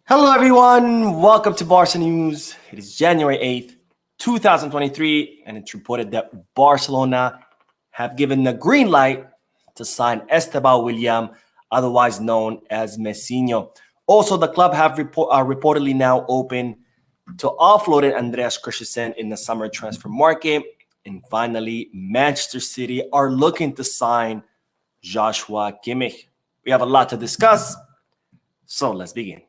Hello, everyone. Welcome to Barca News. It is January 8th, 2023, and it's reported that Barcelona have given the green light to sign Esteban William, otherwise known as Messinho. Also, the club have reportedly now open to offloading Andreas Christensen in the summer transfer market. And finally, Manchester City are looking to sign Joshua Kimmich. We have a lot to discuss, so let's begin.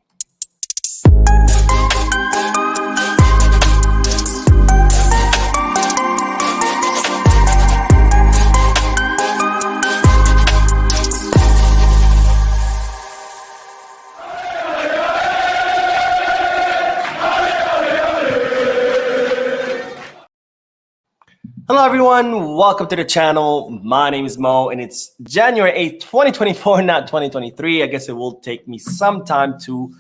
Hello, everyone. Welcome to the channel. My name is Mo, and it's January 8th, 2024, not 2023. I guess it will take me some time to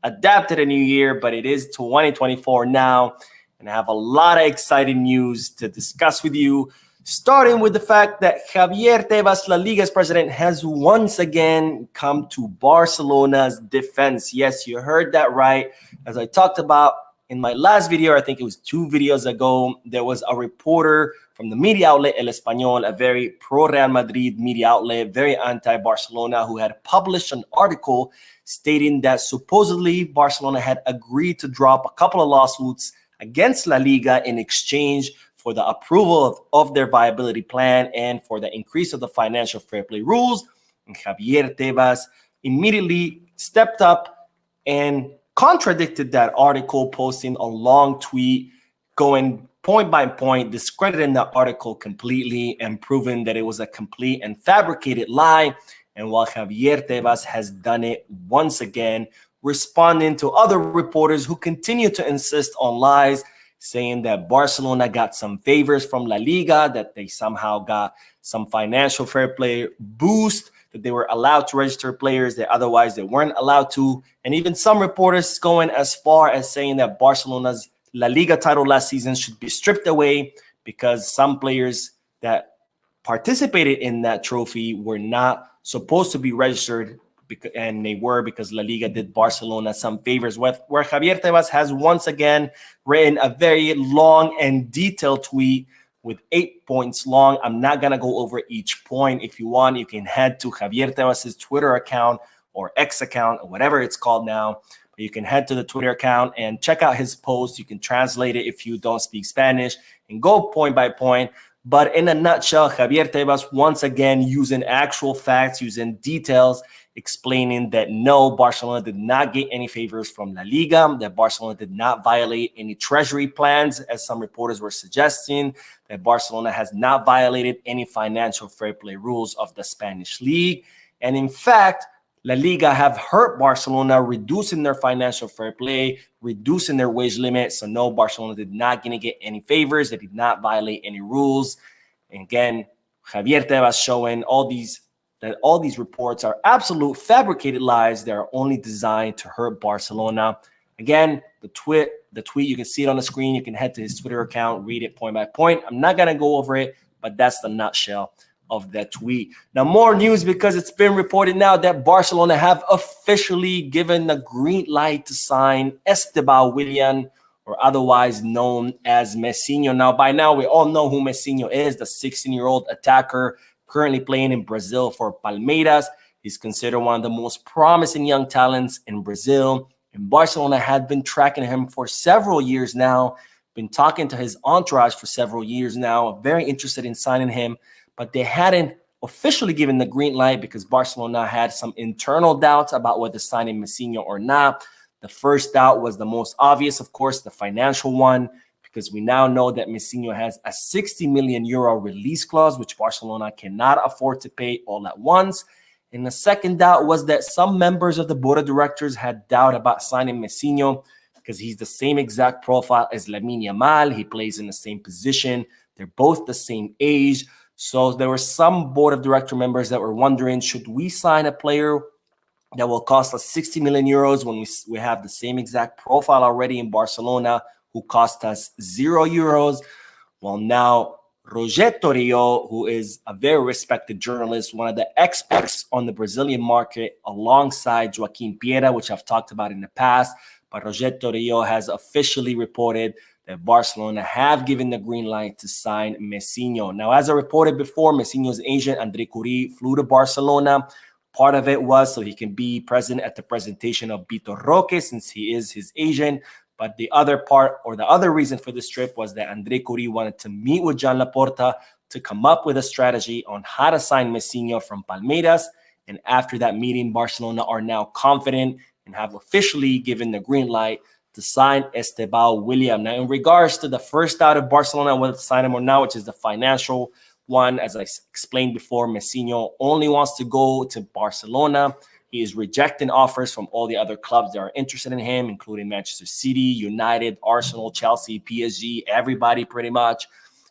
adapt to the new year, but it is 2024 now, and I have a lot of exciting news to discuss with you, starting with the fact that Javier Tebas, La Liga's president, has once again come to Barcelona's defense. Yes, you heard that right. As I talked about in my last video, I think it was 2 videos ago, there was a reporter from the media outlet El Español, a very pro-Real Madrid media outlet, very anti-Barcelona, who had published an article stating that supposedly Barcelona had agreed to drop a couple of lawsuits against La Liga in exchange for the approval of their viability plan and for the increase of the financial fair play rules. And Javier Tebas immediately stepped up and contradicted that article, posting a long tweet going point by point, discrediting the article completely and proving that it was a complete and fabricated lie. And while Javier Tebas has done it once again, responding to other reporters who continue to insist on lies, saying that Barcelona got some favors from La Liga, that they somehow got some financial fair play boost, that they were allowed to register players that otherwise they weren't allowed to. And even some reporters going as far as saying that Barcelona's La Liga title last season should be stripped away because some players that participated in that trophy were not supposed to be registered, and they were because La Liga did Barcelona some favors, where Javier Tebas has once again written a very long and detailed tweet with 8 points long. I'm not going to go over each point. If you want, you can head to Javier Tebas' Twitter account or X account or whatever it's called now. But you can head to the Twitter account and check out his post. You can translate it if you don't speak Spanish and go point by point. But in a nutshell, Javier Tebas once again using actual facts, using details, explaining that no, Barcelona did not get any favors from La Liga, that Barcelona did not violate any treasury plans, as some reporters were suggesting, that Barcelona has not violated any financial fair play rules of the Spanish league. And in fact, La Liga have hurt Barcelona, reducing their financial fair play, reducing their wage limit. So no, Barcelona did not going to get any favors. They did not violate any rules. And again, Javier Tebas showing that all these reports are absolute fabricated lies that are only designed to hurt Barcelona. Again, the tweet, you can see it on the screen. You can head to his Twitter account, read it point by point. I'm not going to go over it, but that's the nutshell of that tweet. Now, more news, because it's been reported now that Barcelona have officially given the green light to sign Esteban William, or otherwise known as Messinho. Now, by now, we all know who Messinho is, the 16-year-old attacker currently playing in Brazil for Palmeiras. He's considered one of the most promising young talents in Brazil. And Barcelona had been tracking him for several years now, been talking to his entourage for several years now, very interested in signing him, but they hadn't officially given the green light because Barcelona had some internal doubts about whether signing Messinho or not. The first doubt was the most obvious, of course, the financial one, because we now know that Messinho has a 60 million euro release clause, which Barcelona cannot afford to pay all at once. And the second doubt was that some members of the board of directors had doubt about signing Messinho because he's the same exact profile as Lamine Yamal. He plays in the same position. They're both the same age. So there were some board of director members that were wondering, should we sign a player that will cost us 60 million euros when we have the same exact profile already in Barcelona who cost us 0 euros? Well, now Roger Torrio, who is a very respected journalist, one of the experts on the Brazilian market, alongside Joaquim Piera, which I've talked about in the past. But Roger Torrio has officially reported that Barcelona have given the green light to sign Messinho. Now, as I reported before, Messinho's agent, Andre Curie, flew to Barcelona. Part of it was so he can be present at the presentation of Vitor Roque, since he is his agent. But the other part, or the other reason for this trip, was that Andre Curie wanted to meet with Joan Laporta to come up with a strategy on how to sign Messinho from Palmeiras. And after that meeting, Barcelona are now confident and have officially given the green light to sign Esteban William. Now, in regards to the first out of Barcelona, whether to sign him or not, which is the financial one, as I explained before, Messinho only wants to go to Barcelona. He is rejecting offers from all the other clubs that are interested in him, including Manchester City, United, Arsenal, Chelsea, PSG, everybody pretty much.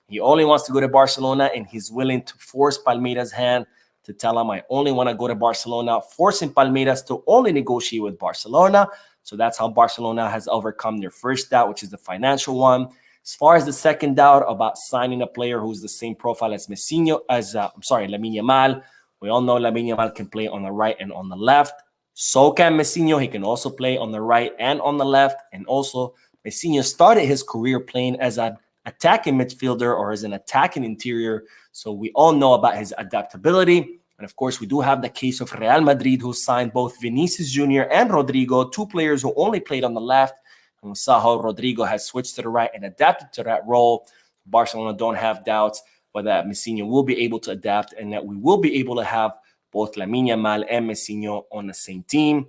He only wants to go to Barcelona, and he's willing to force Palmeiras' hand to tell him, I only want to go to Barcelona, forcing Palmeiras to only negotiate with Barcelona. So that's how Barcelona has overcome their first doubt, which is the financial one. As far as the second doubt about signing a player who's the same profile as Messinho, Lamine Yamal, we all know Lamine Yamal can play on the right and on the left. So can Messinho. He can also play on the right and on the left. And also, Messinho started his career playing as an attacking midfielder or as an attacking interior. So we all know about his adaptability. And of course, we do have the case of Real Madrid, who signed both Vinicius Jr. and Rodrigo, two players who only played on the left. And we saw how Rodrigo has switched to the right and adapted to that role. Barcelona don't have doubts whether Messinho will be able to adapt and that we will be able to have both Lamine Yamal and Messinho on the same team.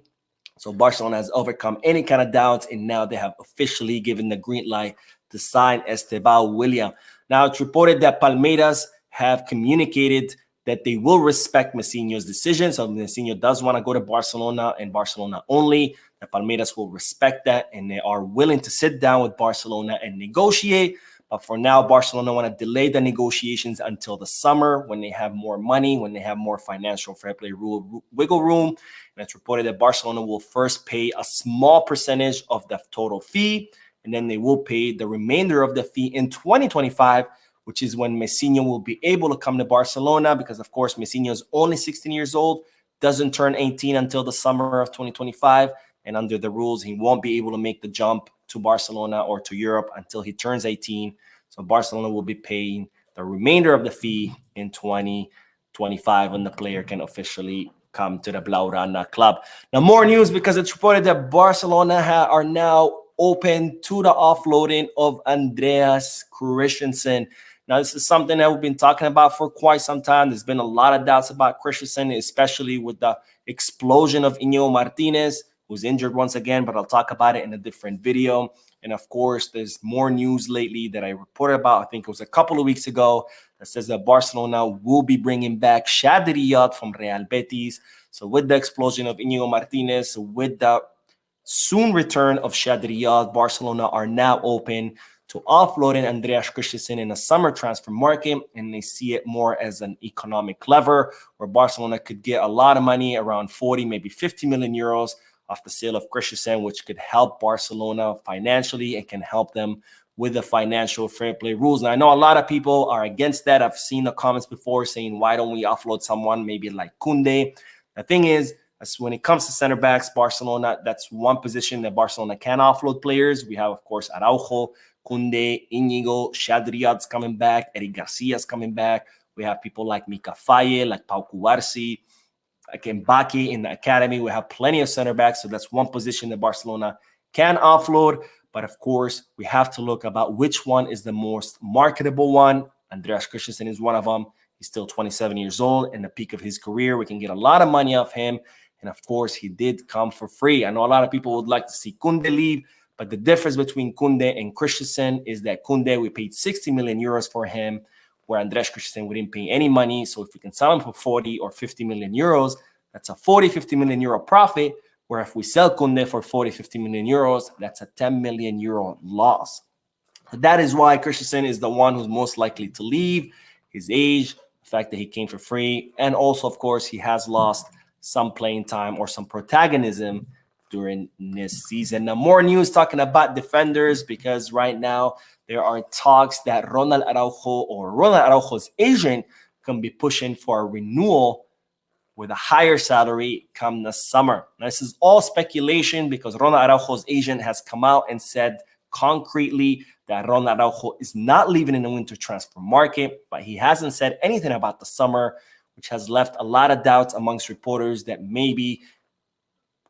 So Barcelona has overcome any kind of doubts, and now they have officially given the green light to sign Esteban William. Now, it's reported that Palmeiras have communicated that they will respect Messinho's decision. So Messinho does want to go to Barcelona and Barcelona only. The Palmeiras will respect that, and they are willing to sit down with Barcelona and negotiate. But for now, Barcelona want to delay the negotiations until the summer, when they have more money, when they have more financial fair play rule wiggle room. And it's reported that Barcelona will first pay a small percentage of the total fee, and then they will pay the remainder of the fee in 2025, which is when Messinho will be able to come to Barcelona, because, of course, Messinho is only 16 years old, doesn't turn 18 until the summer of 2025. And under the rules, he won't be able to make the jump to Barcelona or to Europe until he turns 18. So Barcelona will be paying the remainder of the fee in 2025 when the player can officially come to the Blaugrana club. Now, more news, because it's reported that Barcelona are now open to the offloading of Andreas Christensen. Now, this is something that we've been talking about for quite some time. There's been a lot of doubts about Christensen, especially with the explosion of Íñigo Martínez, who's injured once again, but I'll talk about it in a different video. And of course, there's more news lately that I reported about, I think it was a couple of weeks ago, that says that Barcelona will be bringing back Shadi Riyad from Real Betis. So with the explosion of Íñigo Martínez, with the soon return of Shadi Riyad, Barcelona are now open to offloading Andreas Christensen in a summer transfer market, and they see it more as an economic lever where Barcelona could get a lot of money, around 40, maybe 50 million euros off the sale of Christensen, which could help Barcelona financially and can help them with the financial fair play rules. And I know a lot of people are against that. I've seen the comments before saying, why don't we offload someone maybe like Koundé? The thing is, when it comes to center backs, Barcelona, that's one position that Barcelona can offload players. We have, of course, Araujo, Koundé, Íñigo, Shadi Riyad's coming back, Eric Garcia's coming back. We have people like Mika Faye, like Pau Cubarsí, like Mbaki in the academy. We have plenty of center backs, so that's one position that Barcelona can offload. But of course, we have to look about which one is the most marketable one. Andreas Christensen is one of them. He's still 27 years old, in the peak of his career. We can get a lot of money off him. And of course, he did come for free. I know a lot of people would like to see Koundé leave, but the difference between Koundé and Christensen is that Koundé, we paid 60 million euros for him, where Andreas Christensen, we didn't pay any money. So if we can sell him for 40 or 50 million euros, that's a 40, 50 million euro profit. Where if we sell Koundé for 40, 50 million euros, that's a 10 million euro loss. That is why Christensen is the one who's most likely to leave. His age, the fact that he came for free, and also, of course, he has lost some playing time or some protagonism during this season. Now, more news talking about defenders, because right now there are talks that Ronald Araujo or Ronald Araujo's agent can be pushing for a renewal with a higher salary come the summer. Now, this is all speculation because Ronald Araujo's agent has come out and said concretely that Ronald Araujo is not leaving in the winter transfer market, but he hasn't said anything about the summer, which has left a lot of doubts amongst reporters that maybe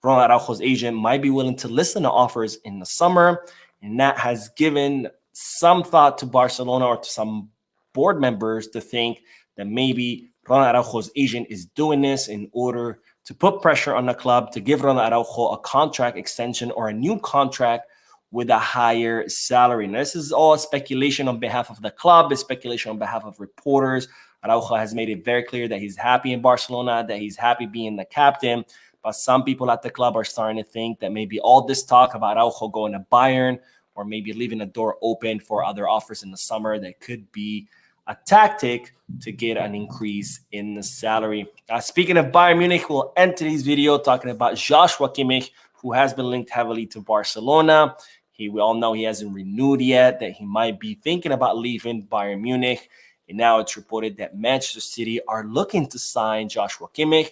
Ronald Araujo's agent might be willing to listen to offers in the summer. And that has given some thought to Barcelona or to some board members to think that maybe Ronald Araujo's agent is doing this in order to put pressure on the club to give Ronald Araujo a contract extension or a new contract with a higher salary. Now, this is all speculation on behalf of the club, it's speculation on behalf of reporters. Araujo has made it very clear that he's happy in Barcelona, that he's happy being the captain. But some people at the club are starting to think that maybe all this talk about Araujo going to Bayern or maybe leaving the door open for other offers in the summer, that could be a tactic to get an increase in the salary. Speaking of Bayern Munich, we'll end today's video talking about Joshua Kimmich, who has been linked heavily to Barcelona. We all know he hasn't renewed yet, that he might be thinking about leaving Bayern Munich. And now it's reported that Manchester City are looking to sign Joshua Kimmich.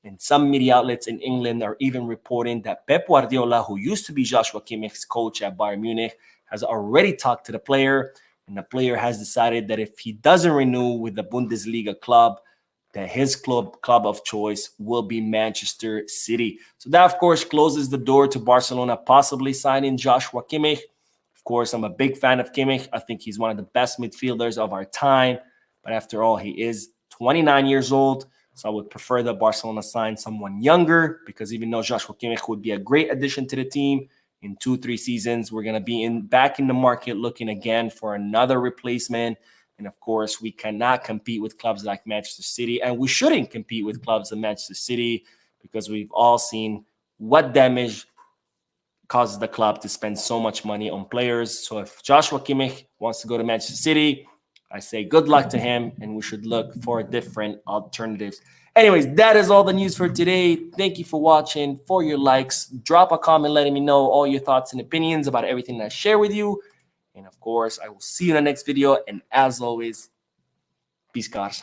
And some media outlets in England are even reporting that Pep Guardiola, who used to be Joshua Kimmich's coach at Bayern Munich, has already talked to the player. And the player has decided that if he doesn't renew with the Bundesliga club, that his club of choice will be Manchester City. So that, of course, closes the door to Barcelona possibly signing Joshua Kimmich. Of course, I'm a big fan of Kimmich. I think he's one of the best midfielders of our time. But after all, he is 29 years old. So I would prefer that Barcelona sign someone younger, because even though Joshua Kimmich would be a great addition to the team, in 2-3 seasons, we're going to be back in the market looking again for another replacement. And of course, we cannot compete with clubs like Manchester City, and we shouldn't compete with clubs like Manchester City, because we've all seen what damage causes the club to spend so much money on players. So if Joshua Kimmich wants to go to Manchester City, I say good luck to him, and we should look for different alternatives. Anyways, that is all the news for today. Thank you for watching. For your likes, drop a comment letting me know all your thoughts and opinions about everything I share with you. And of course, I will see you in the next video. And as always, peace, guys.